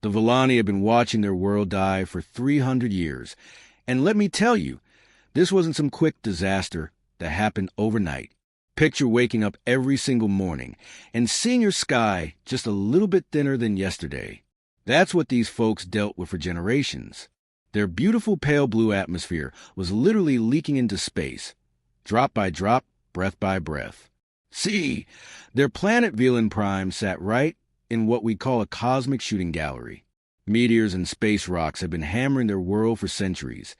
The Volani had been watching their world die for 300 years. And let me tell you, this wasn't some quick disaster that happened overnight. Picture waking up every single morning and seeing your sky just a little bit thinner than yesterday. That's what these folks dealt with for generations. Their beautiful pale blue atmosphere was literally leaking into space, drop by drop, breath by breath. See, their planet Velan Prime sat right in what we call a cosmic shooting gallery. Meteors and space rocks have been hammering their world for centuries,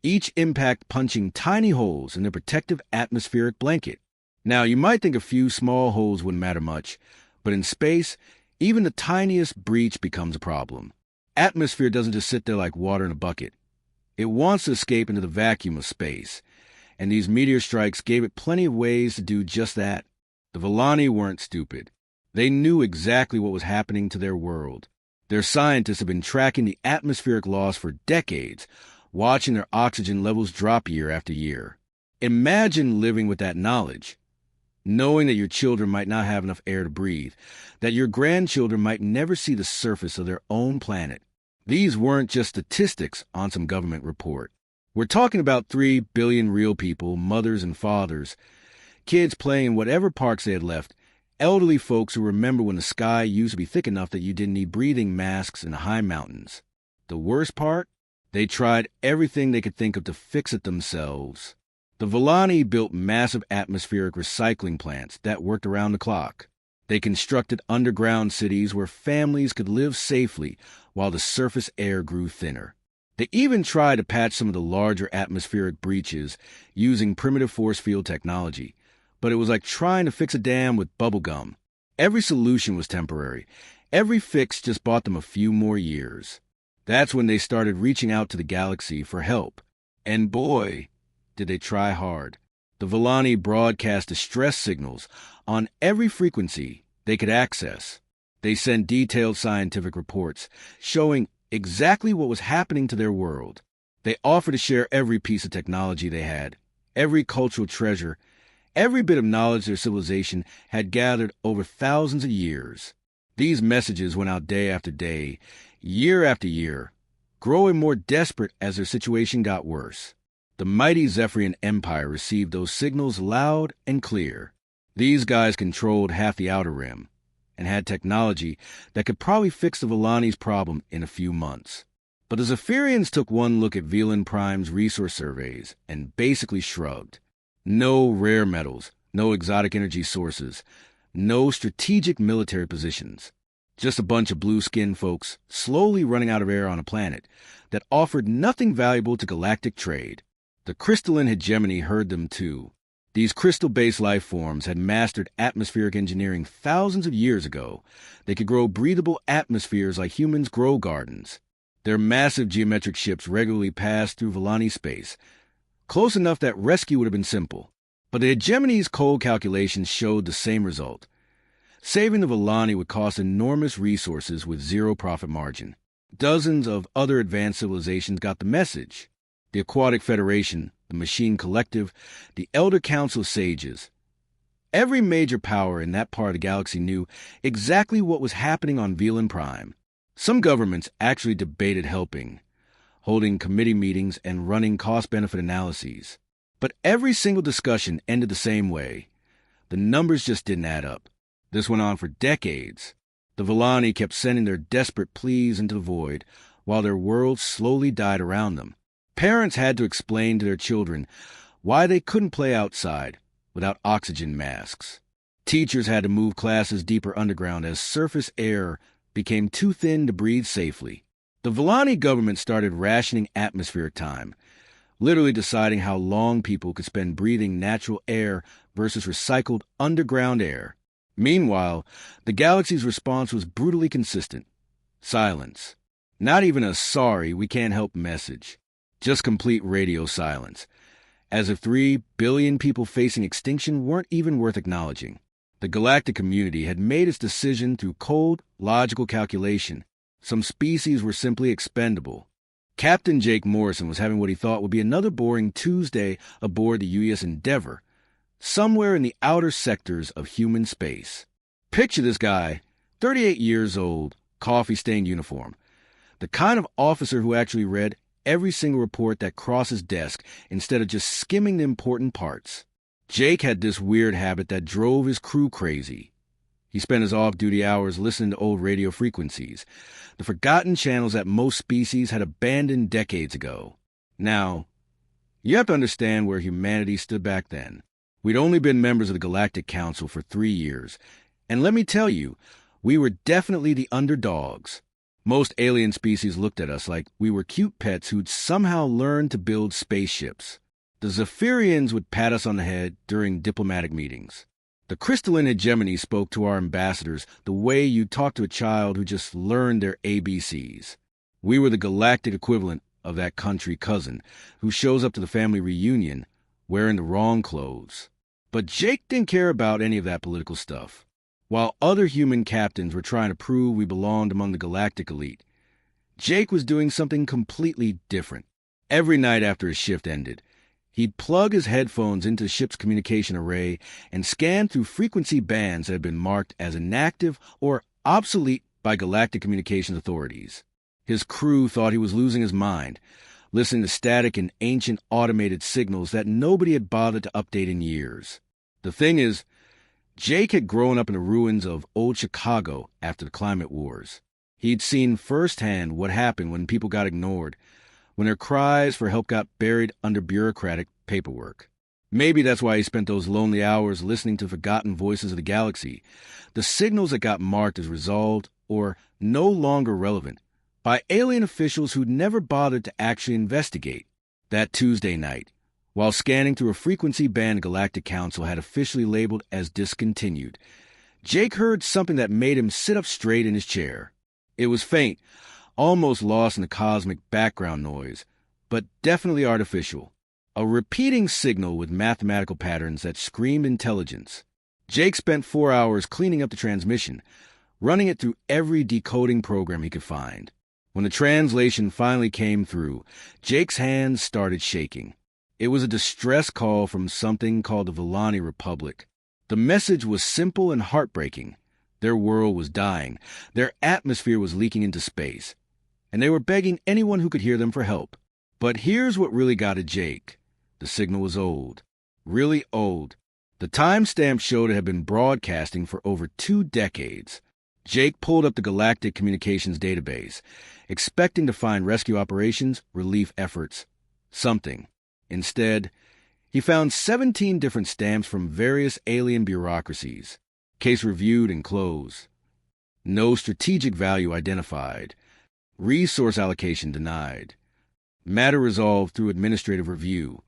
each impact punching tiny holes in their protective atmospheric blanket. Now, you might think a few small holes wouldn't matter much, but in space, even the tiniest breach becomes a problem. Atmosphere doesn't just sit there like water in a bucket. It wants to escape into the vacuum of space, and these meteor strikes gave it plenty of ways to do just that. The Volani weren't stupid. They knew exactly what was happening to their world. Their scientists have been tracking the atmospheric loss for decades, watching their oxygen levels drop year after year. Imagine living with that knowledge, knowing that your children might not have enough air to breathe, that your grandchildren might never see the surface of their own planet. These weren't just statistics on some government report. We're talking about 3 billion real people, mothers and fathers, kids playing in whatever parks they had left, elderly folks who remember when the sky used to be thick enough that you didn't need breathing masks in the high mountains. The worst part? They tried everything they could think of to fix it themselves. The Volani built massive atmospheric recycling plants that worked around the clock. They constructed underground cities where families could live safely while the surface air grew thinner. They even tried to patch some of the larger atmospheric breaches using primitive force field technology, but it was like trying to fix a dam with bubble gum. Every solution was temporary. Every fix just bought them a few more years. That's when they started reaching out to the galaxy for help. And boy, did they try hard. The Volani broadcast distress signals on every frequency they could access. They sent detailed scientific reports showing exactly what was happening to their world. They offered to share every piece of technology they had, every cultural treasure, every bit of knowledge their civilization had gathered over thousands of years. These messages went out day after day, year after year, growing more desperate as their situation got worse. The mighty Zephyrian Empire received those signals loud and clear. These guys controlled half the Outer Rim and had technology that could probably fix the Volani's problem in a few months. But the Zephyrians took one look at Velan Prime's resource surveys and basically shrugged. No rare metals, no exotic energy sources, no strategic military positions. Just a bunch of blue-skinned folks slowly running out of air on a planet that offered nothing valuable to galactic trade. The crystalline hegemony heard them too. These crystal-based life forms had mastered atmospheric engineering thousands of years ago. They could grow breathable atmospheres like humans grow gardens. Their massive geometric ships regularly passed through Volani space, close enough that rescue would have been simple. But the hegemony's cold calculations showed the same result. Saving the Volani would cost enormous resources with zero profit margin. Dozens of other advanced civilizations got the message. The Aquatic Federation, the Machine Collective, the Elder Council of Sages. Every major power in that part of the galaxy knew exactly what was happening on Velan Prime. Some governments actually debated helping, holding committee meetings and running cost-benefit analyses. But every single discussion ended the same way. The numbers just didn't add up. This went on for decades. The Volani kept sending their desperate pleas into the void, while their world slowly died around them. Parents had to explain to their children why they couldn't play outside without oxygen masks. Teachers had to move classes deeper underground as surface air became too thin to breathe safely. The Volani government started rationing atmospheric time, literally deciding how long people could spend breathing natural air versus recycled underground air. Meanwhile, the galaxy's response was brutally consistent. Silence. Not even a sorry, we can't help message. Just complete radio silence. As if 3 billion people facing extinction weren't even worth acknowledging. The galactic community had made its decision through cold, logical calculation. Some species were simply expendable. Captain Jake Morrison was having what he thought would be another boring Tuesday aboard the UES Endeavor, somewhere in the outer sectors of human space. Picture this guy, 38 years old, coffee-stained uniform. The kind of officer who actually read every single report that crossed his desk instead of just skimming the important parts. Jake had this weird habit that drove his crew crazy. He spent his off-duty hours listening to old radio frequencies, the forgotten channels that most species had abandoned decades ago. Now, you have to understand where humanity stood back then. We'd only been members of the Galactic Council for 3 years, and let me tell you, we were definitely the underdogs. Most alien species looked at us like we were cute pets who'd somehow learned to build spaceships. The Zephyrians would pat us on the head during diplomatic meetings. The crystalline hegemony spoke to our ambassadors the way you talk to a child who just learned their ABCs. We were the galactic equivalent of that country cousin who shows up to the family reunion wearing the wrong clothes. But Jake didn't care about any of that political stuff. While other human captains were trying to prove we belonged among the galactic elite, Jake was doing something completely different. Every night after his shift ended, he'd plug his headphones into the ship's communication array and scan through frequency bands that had been marked as inactive or obsolete by galactic communications authorities. His crew thought he was losing his mind, listening to static and ancient automated signals that nobody had bothered to update in years. The thing is, Jake had grown up in the ruins of old Chicago after the climate wars. He'd seen firsthand what happened when people got ignored, when their cries for help got buried under bureaucratic paperwork. Maybe that's why he spent those lonely hours listening to forgotten voices of the galaxy, the signals that got marked as resolved or no longer relevant by alien officials who'd never bothered to actually investigate. That Tuesday night, while scanning through a frequency band the Galactic Council had officially labeled as discontinued, Jake heard something that made him sit up straight in his chair. It was faint, almost lost in the cosmic background noise, but definitely artificial. A repeating signal with mathematical patterns that screamed intelligence. Jake spent 4 hours cleaning up the transmission, running it through every decoding program he could find. When the translation finally came through, Jake's hands started shaking. It was a distress call from something called the Volani Republic. The message was simple and heartbreaking. Their world was dying. Their atmosphere was leaking into space. And they were begging anyone who could hear them for help. But here's what really got at Jake. The signal was old. Really old. The timestamp showed it had been broadcasting for over 2 decades. Jake pulled up the Galactic Communications database, expecting to find rescue operations, relief efforts, something. Instead, he found 17 different stamps from various alien bureaucracies. Case reviewed and closed. No strategic value identified. Resource allocation denied. Matter resolved through administrative review.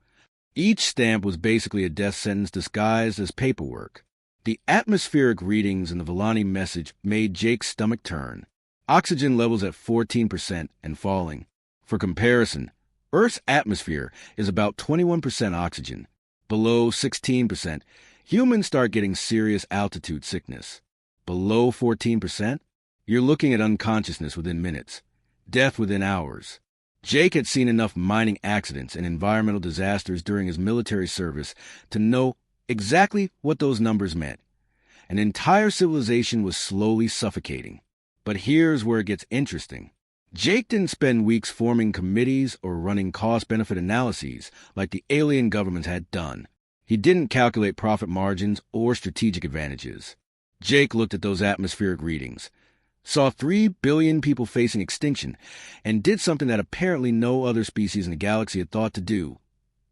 Each stamp was basically a death sentence disguised as paperwork. The atmospheric readings in the Volani message made Jake's stomach turn. Oxygen levels at 14% and falling. For comparison, Earth's atmosphere is about 21% oxygen. Below 16%, humans start getting serious altitude sickness. Below 14%, you're looking at unconsciousness within minutes, death within hours. Jake had seen enough mining accidents and environmental disasters during his military service to know exactly what those numbers meant. An entire civilization was slowly suffocating. But here's where it gets interesting. Jake didn't spend weeks forming committees or running cost-benefit analyses like the alien governments had done. He didn't calculate profit margins or strategic advantages. Jake looked at those atmospheric readings, saw 3 billion people facing extinction, and did something that apparently no other species in the galaxy had thought to do.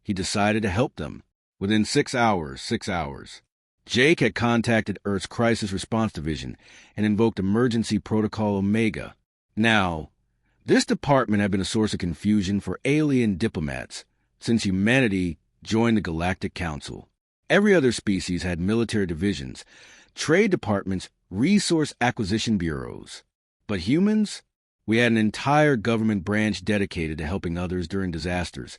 He decided to help them. Within 6 hours, Jake had contacted Earth's Crisis Response Division and invoked Emergency Protocol Omega. Now, this department had been a source of confusion for alien diplomats since humanity joined the Galactic Council. Every other species had military divisions, trade departments, resource acquisition bureaus. But humans? We had an entire government branch dedicated to helping others during disasters,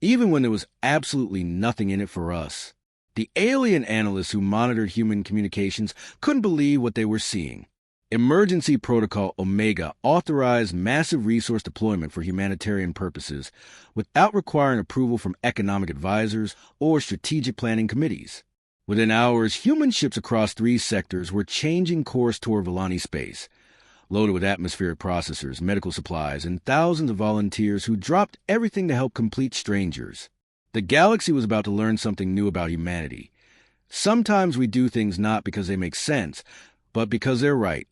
even when there was absolutely nothing in it for us. The alien analysts who monitored human communications couldn't believe what they were seeing. Emergency Protocol Omega authorized massive resource deployment for humanitarian purposes without requiring approval from economic advisors or strategic planning committees. Within hours, human ships across 3 sectors were changing course toward Volani space. loaded with atmospheric processors, medical supplies, and thousands of volunteers who dropped everything to help complete strangers. The galaxy was about to learn something new about humanity. Sometimes we do things not because they make sense, but because they're right.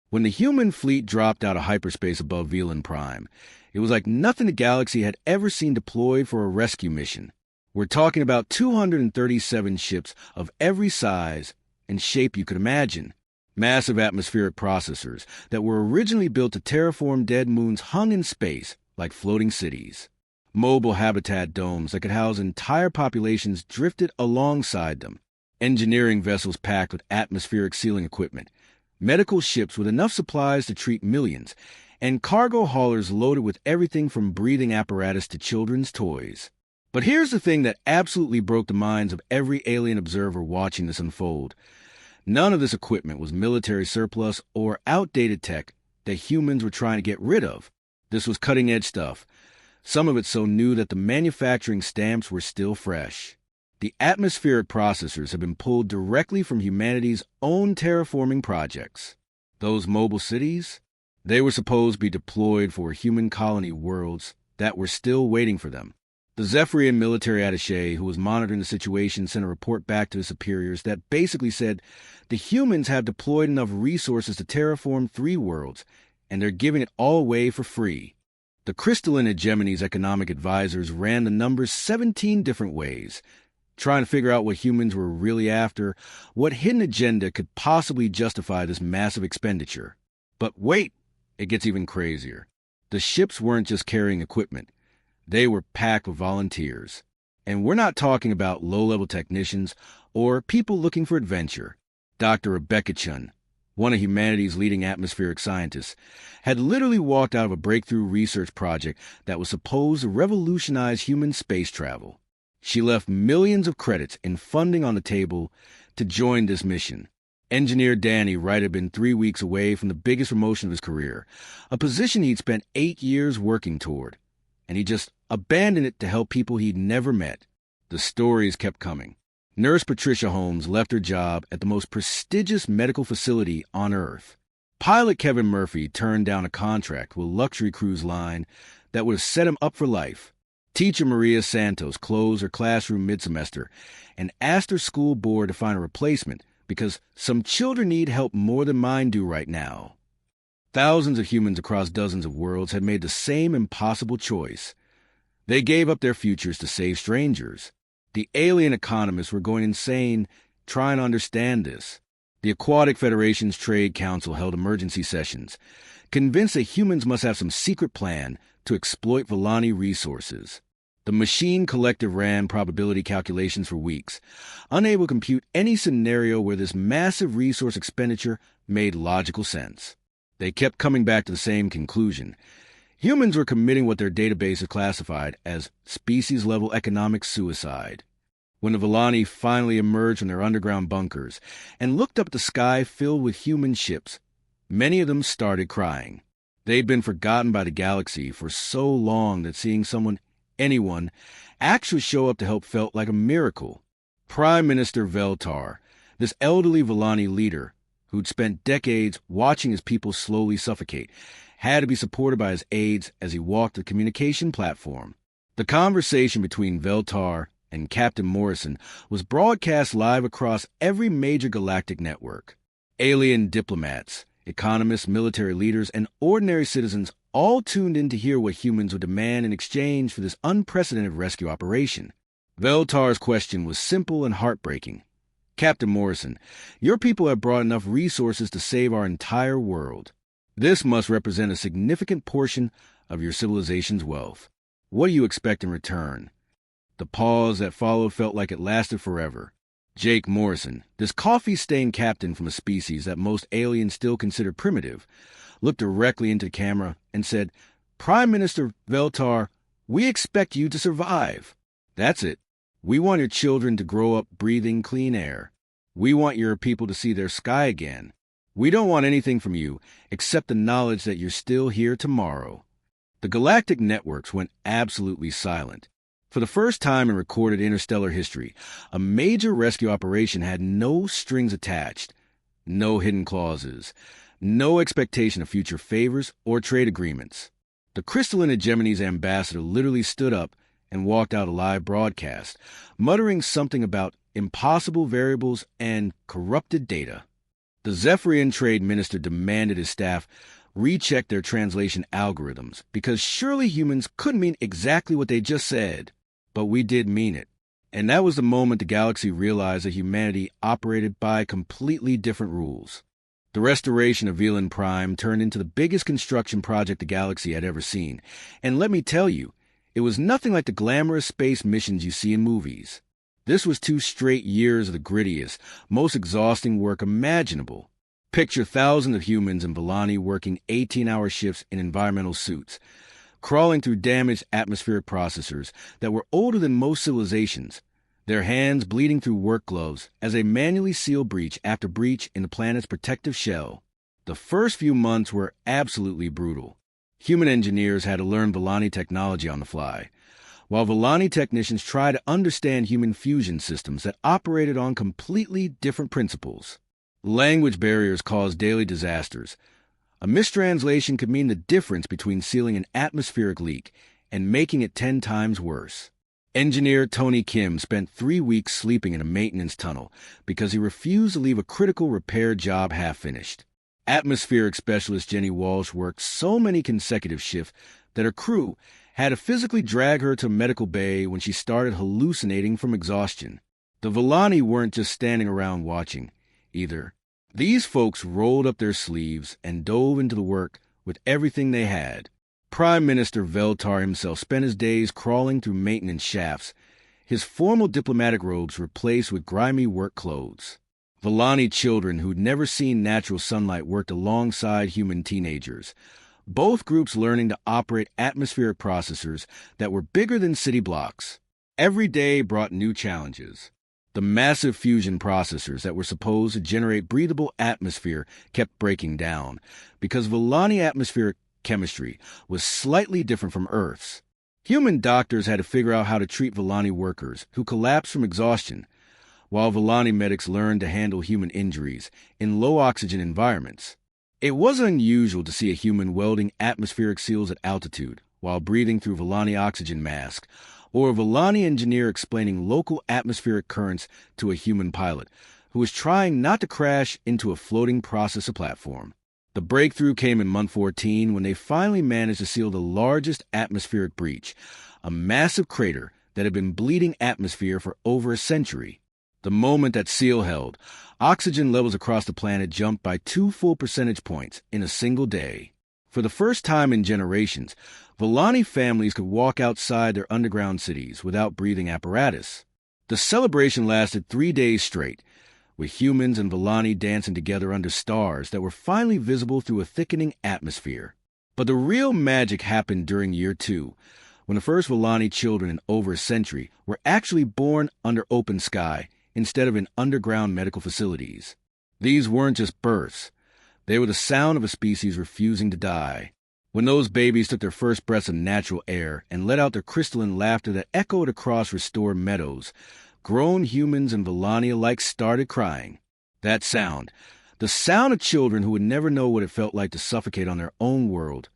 When the human fleet dropped out of hyperspace above Velan Prime, it was like nothing the galaxy had ever seen deployed for a rescue mission. We're talking about 237 ships of every size and shape you could imagine. Massive atmospheric processors that were originally built to terraform dead moons hung in space like floating cities. Mobile habitat domes that could house entire populations drifted alongside them. Engineering vessels packed with atmospheric sealing equipment. Medical ships with enough supplies to treat millions. And cargo haulers loaded with everything from breathing apparatus to children's toys. But here's the thing that absolutely broke the minds of every alien observer watching this unfold. None of this equipment was military surplus or outdated tech that humans were trying to get rid of. This was cutting-edge stuff, some of it so new that the manufacturing stamps were still fresh. The atmospheric processors have been pulled directly from humanity's own terraforming projects. Those mobile cities? They were supposed to be deployed for human colony worlds that were still waiting for them. The Zephyrian military attaché who was monitoring the situation sent a report back to his superiors that basically said the humans have deployed enough resources to terraform 3 worlds, and they're giving it all away for free. The crystalline hegemony's economic advisors ran the numbers 17 different ways, trying to figure out what humans were really after, what hidden agenda could possibly justify this massive expenditure. But wait, it gets even crazier. The ships weren't just carrying equipment. They were packed with volunteers. And we're not talking about low-level technicians or people looking for adventure. Dr. Rebecca Chun, one of humanity's leading atmospheric scientists, had literally walked out of a breakthrough research project that was supposed to revolutionize human space travel. She left millions of credits and funding on the table to join this mission. Engineer Danny Wright had been 3 weeks away from the biggest promotion of his career, a position he'd spent 8 years working toward, and he just abandoned it to help people he'd never met. The stories kept coming. Nurse Patricia Holmes left her job at the most prestigious medical facility on Earth. Pilot Kevin Murphy turned down a contract with a luxury cruise line that would have set him up for life. Teacher Maria Santos closed her classroom mid-semester and asked her school board to find a replacement because some children need help more than mine do right now. Thousands of humans across dozens of worlds had made the same impossible choice. They gave up their futures to save strangers. The alien economists were going insane trying to understand this. The Aquatic Federation's Trade Council held emergency sessions, convinced that humans must have some secret plan to exploit Volani resources. The machine collective ran probability calculations for weeks, unable to compute any scenario where this massive resource expenditure made logical sense. They kept coming back to the same conclusion. Humans were committing what their database had classified as species-level economic suicide. When the Volani finally emerged from their underground bunkers and looked up at the sky filled with human ships, many of them started crying. They'd been forgotten by the galaxy for so long that seeing anyone, actually show up to help felt like a miracle. Prime Minister Veltar, this elderly Volani leader, who'd spent decades watching his people slowly suffocate, had to be supported by his aides as he walked the communication platform. The conversation between Veltar and Captain Morrison was broadcast live across every major galactic network. Alien diplomats, economists, military leaders, and ordinary citizens all tuned in to hear what humans would demand in exchange for this unprecedented rescue operation. Veltar's question was simple and heartbreaking. Captain Morrison, your people have brought enough resources to save our entire world. This must represent a significant portion of your civilization's wealth. What do you expect in return? The pause that followed felt like it lasted forever. Jake Morrison, this coffee-stained captain from a species that most aliens still consider primitive, looked directly into the camera and said, "Prime Minister Veltar, we expect you to survive. That's it. We want your children to grow up breathing clean air. We want your people to see their sky again. We don't want anything from you except the knowledge that you're still here tomorrow." The galactic networks went absolutely silent. For the first time in recorded interstellar history, a major rescue operation had no strings attached, no hidden clauses, No expectation of future favors or trade agreements. The crystalline hegemony's ambassador literally stood up and walked out a live broadcast, muttering something about impossible variables and corrupted data. The Zephyrian trade minister demanded his staff recheck their translation algorithms, because surely humans couldn't mean exactly what they just said. But we did mean it. And that was the moment the galaxy realized that humanity operated by completely different rules. The restoration of Velan Prime turned into the biggest construction project the galaxy had ever seen. And let me tell you, it was nothing like the glamorous space missions you see in movies. This was 2 straight years of the grittiest, most exhausting work imaginable. Picture thousands of humans in Volani working 18-hour shifts in environmental suits, crawling through damaged atmospheric processors that were older than most civilizations, their hands bleeding through work gloves as they manually seal breach after breach in the planet's protective shell. The first few months were absolutely brutal. Human engineers had to learn Volani technology on the fly, while Volani technicians tried to understand human fusion systems that operated on completely different principles. Language barriers caused daily disasters. A mistranslation could mean the difference between sealing an atmospheric leak and making it 10 times worse. Engineer Tony Kim spent 3 weeks sleeping in a maintenance tunnel because he refused to leave a critical repair job half-finished. Atmospheric specialist Jenny Walsh worked so many consecutive shifts that her crew had to physically drag her to medical bay when she started hallucinating from exhaustion. The Volani weren't just standing around watching, either. These folks rolled up their sleeves and dove into the work with everything they had. Prime Minister Veltar himself spent his days crawling through maintenance shafts, his formal diplomatic robes replaced with grimy work clothes. Volani children who'd never seen natural sunlight worked alongside human teenagers, both groups learning to operate atmospheric processors that were bigger than city blocks. Every day brought new challenges. The massive fusion processors that were supposed to generate breathable atmosphere kept breaking down because Volani atmospheric chemistry was slightly different from Earth's. Human doctors had to figure out how to treat Volani workers who collapsed from exhaustion, while Volani medics learned to handle human injuries in low-oxygen environments. It wasn't unusual to see a human welding atmospheric seals at altitude while breathing through Volani oxygen masks, or a Volani engineer explaining local atmospheric currents to a human pilot who was trying not to crash into a floating processor platform. The breakthrough came in month 14 when they finally managed to seal the largest atmospheric breach, a massive crater that had been bleeding atmosphere for over a century. The moment that seal held, oxygen levels across the planet jumped by 2 full percentage points in a single day. For the first time in generations, Volani families could walk outside their underground cities without breathing apparatus. The celebration lasted 3 days straight, with humans and Volani dancing together under stars that were finally visible through a thickening atmosphere. But the real magic happened during year 2, when the first Volani children in over a century were actually born under open sky instead of in underground medical facilities. These weren't just births. They were the sound of a species refusing to die. When those babies took their first breaths of natural air and let out their crystalline laughter that echoed across restored meadows, grown humans and Volani alike started crying. That sound, the sound of children who would never know what it felt like to suffocate on their own world,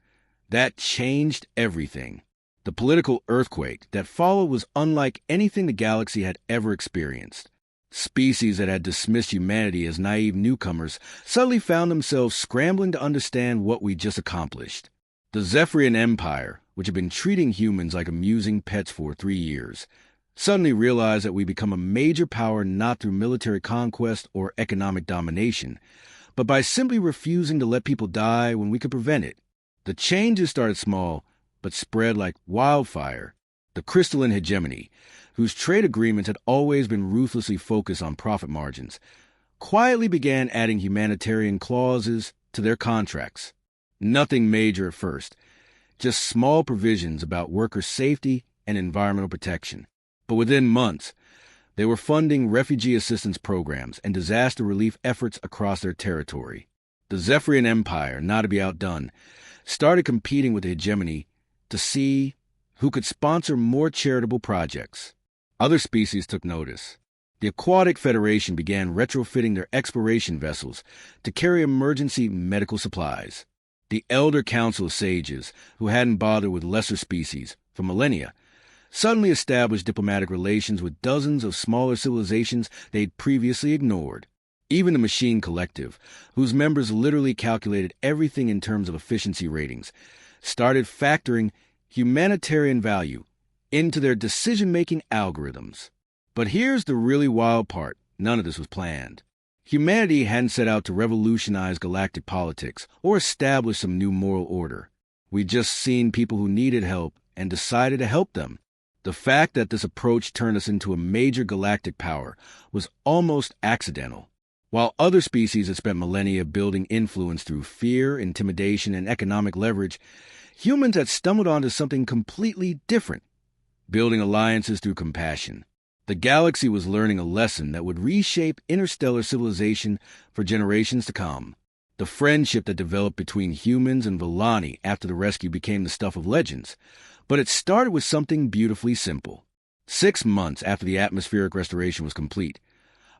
that changed everything. The political earthquake that followed was unlike anything the galaxy had ever experienced. Species that had dismissed humanity as naive newcomers suddenly found themselves scrambling to understand what we just accomplished. The Zephyrian Empire, which had been treating humans like amusing pets for 3 years, suddenly realized that we become a major power not through military conquest or economic domination, but by simply refusing to let people die when we could prevent it. The changes started small, but spread like wildfire. The crystalline hegemony, whose trade agreements had always been ruthlessly focused on profit margins, quietly began adding humanitarian clauses to their contracts. Nothing major at first, just small provisions about worker safety and environmental protection. But within months, they were funding refugee assistance programs and disaster relief efforts across their territory. The Zephyrian Empire, not to be outdone, started competing with the hegemony to see who could sponsor more charitable projects. Other species took notice. The Aquatic Federation began retrofitting their exploration vessels to carry emergency medical supplies. The Elder Council of Sages, who hadn't bothered with lesser species for millennia, suddenly established diplomatic relations with dozens of smaller civilizations they'd previously ignored. Even the Machine Collective, whose members literally calculated everything in terms of efficiency ratings, started factoring humanitarian value into their decision-making algorithms. But here's the really wild part. None of this was planned. Humanity hadn't set out to revolutionize galactic politics or establish some new moral order. We'd just seen people who needed help and decided to help them. The fact that this approach turned us into a major galactic power was almost accidental. While other species had spent millennia building influence through fear, intimidation, and economic leverage, humans had stumbled onto something completely different, building alliances through compassion. The galaxy was learning a lesson that would reshape interstellar civilization for generations to come. The friendship that developed between humans and Villani after the rescue became the stuff of legends, but it started with something beautifully simple. 6 months after the atmospheric restoration was complete,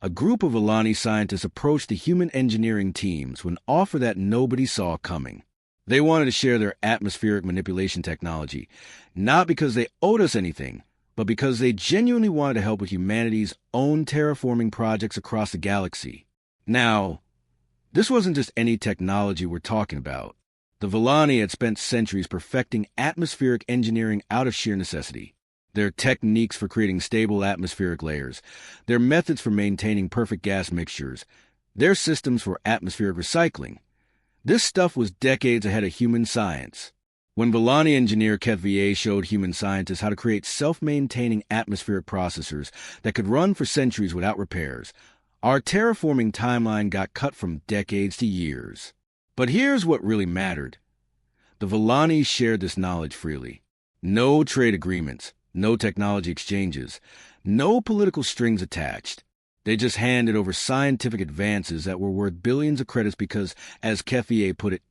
a group of Villani scientists approached the human engineering teams with an offer that nobody saw coming. They wanted to share their atmospheric manipulation technology, not because they owed us anything, but because they genuinely wanted to help with humanity's own terraforming projects across the galaxy. Now, this wasn't just any technology we're talking about. The Villani had spent centuries perfecting atmospheric engineering out of sheer necessity. Their techniques for creating stable atmospheric layers, their methods for maintaining perfect gas mixtures, their systems for atmospheric recycling. This stuff was decades ahead of human science. When Villani engineer HFY showed human scientists how to create self-maintaining atmospheric processors that could run for centuries without repairs, our terraforming timeline got cut from decades to years. But here's what really mattered. The Villani shared this knowledge freely. No trade agreements, no technology exchanges, no political strings attached. They just handed over scientific advances that were worth billions of credits because, as HFY put it,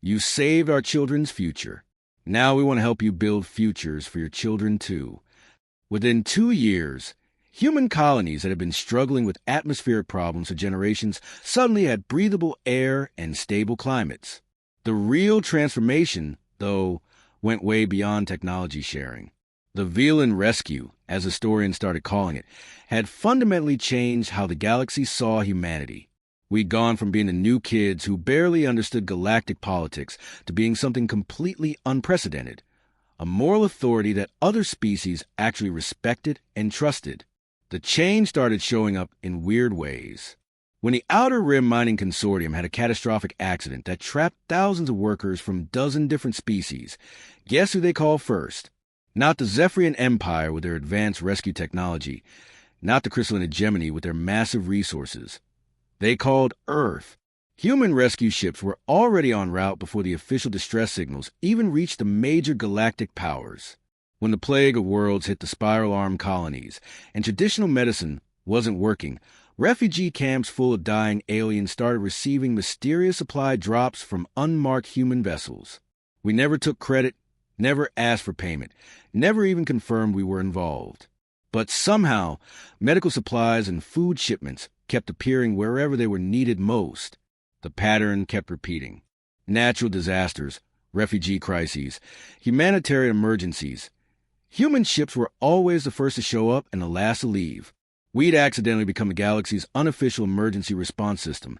"You saved our children's future. Now we want to help you build futures for your children too." Within 2 years, human colonies that had been struggling with atmospheric problems for generations suddenly had breathable air and stable climates. The real transformation, though, went way beyond technology sharing. The Velan Rescue, as historians started calling it, had fundamentally changed how the galaxy saw humanity. We'd gone from being the new kids who barely understood galactic politics to being something completely unprecedented, a moral authority that other species actually respected and trusted. The change started showing up in weird ways. When the Outer Rim Mining Consortium had a catastrophic accident that trapped thousands of workers from a dozen different species, guess who they called first? Not the Zephyrian Empire with their advanced rescue technology, not the crystalline hegemony with their massive resources. They called Earth. Human rescue ships were already en route before the official distress signals even reached the major galactic powers. When the plague of worlds hit the spiral arm colonies and traditional medicine wasn't working, refugee camps full of dying aliens started receiving mysterious supply drops from unmarked human vessels. We never took credit, never asked for payment, never even confirmed we were involved. But somehow, medical supplies and food shipments kept appearing wherever they were needed most. The pattern kept repeating. Natural disasters, refugee crises, humanitarian emergencies. Human ships were always the first to show up and the last to leave. We'd accidentally become the galaxy's unofficial emergency response system.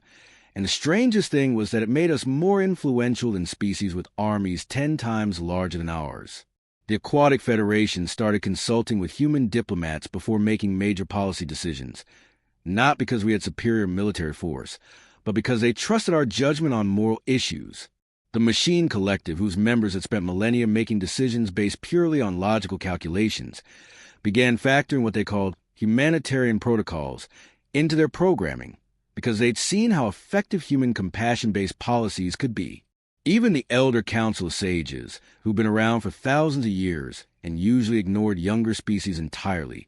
And the strangest thing was that it made us more influential than species with armies 10 times larger than ours. The Aquatic Federation started consulting with human diplomats before making major policy decisions. Not because we had superior military force, but because they trusted our judgment on moral issues. The Machine Collective, whose members had spent millennia making decisions based purely on logical calculations, began factoring what they called humanitarian protocols into their programming because they'd seen how effective human compassion-based policies could be. Even the Elder Council of Sages, who'd been around for thousands of years and usually ignored younger species entirely,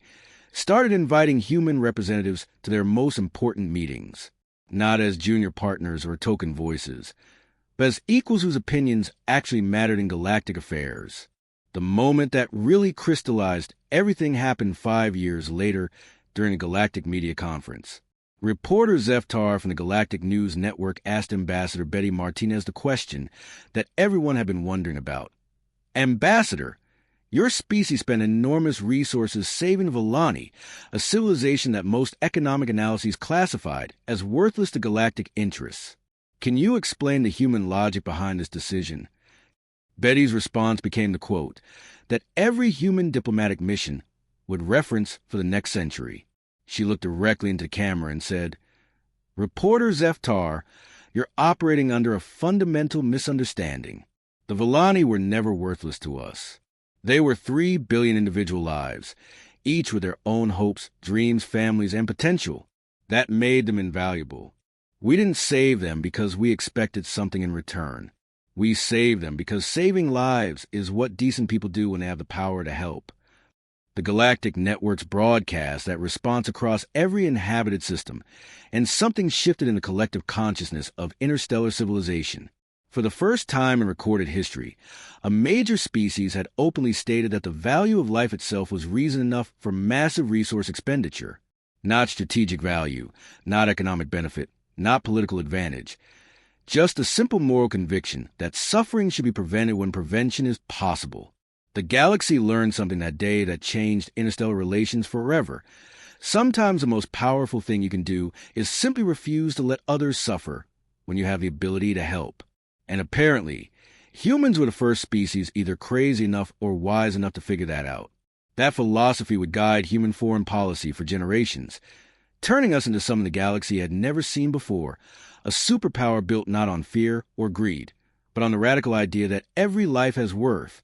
started inviting human representatives to their most important meetings, not as junior partners or token voices, but as equals whose opinions actually mattered in galactic affairs. The moment that really crystallized everything happened 5 years later, during a Galactic Media Conference. Reporter Zeftar from the Galactic News Network asked Ambassador Betty Martinez the question that everyone had been wondering about. Ambassador, your species spent enormous resources saving Volani, a civilization that most economic analyses classified as worthless to galactic interests. Can you explain the human logic behind this decision? Betty's response became the quote that every human diplomatic mission would reference for the next century. She looked directly into camera and said, Reporter Zeftar, you're operating under a fundamental misunderstanding. The Volani were never worthless to us. They were 3 billion individual lives, each with their own hopes, dreams, families, and potential. That made them invaluable. We didn't save them because we expected something in return. We saved them because saving lives is what decent people do when they have the power to help. The Galactic Network's broadcast that response across every inhabited system, and something shifted in the collective consciousness of interstellar civilization. For the first time in recorded history, a major species had openly stated that the value of life itself was reason enough for massive resource expenditure. Not strategic value, not economic benefit, not political advantage. Just a simple moral conviction that suffering should be prevented when prevention is possible. The galaxy learned something that day that changed interstellar relations forever. Sometimes the most powerful thing you can do is simply refuse to let others suffer when you have the ability to help. And apparently, humans were the first species either crazy enough or wise enough to figure that out. That philosophy would guide human foreign policy for generations, turning us into something the galaxy had never seen before, a superpower built not on fear or greed, but on the radical idea that every life has worth,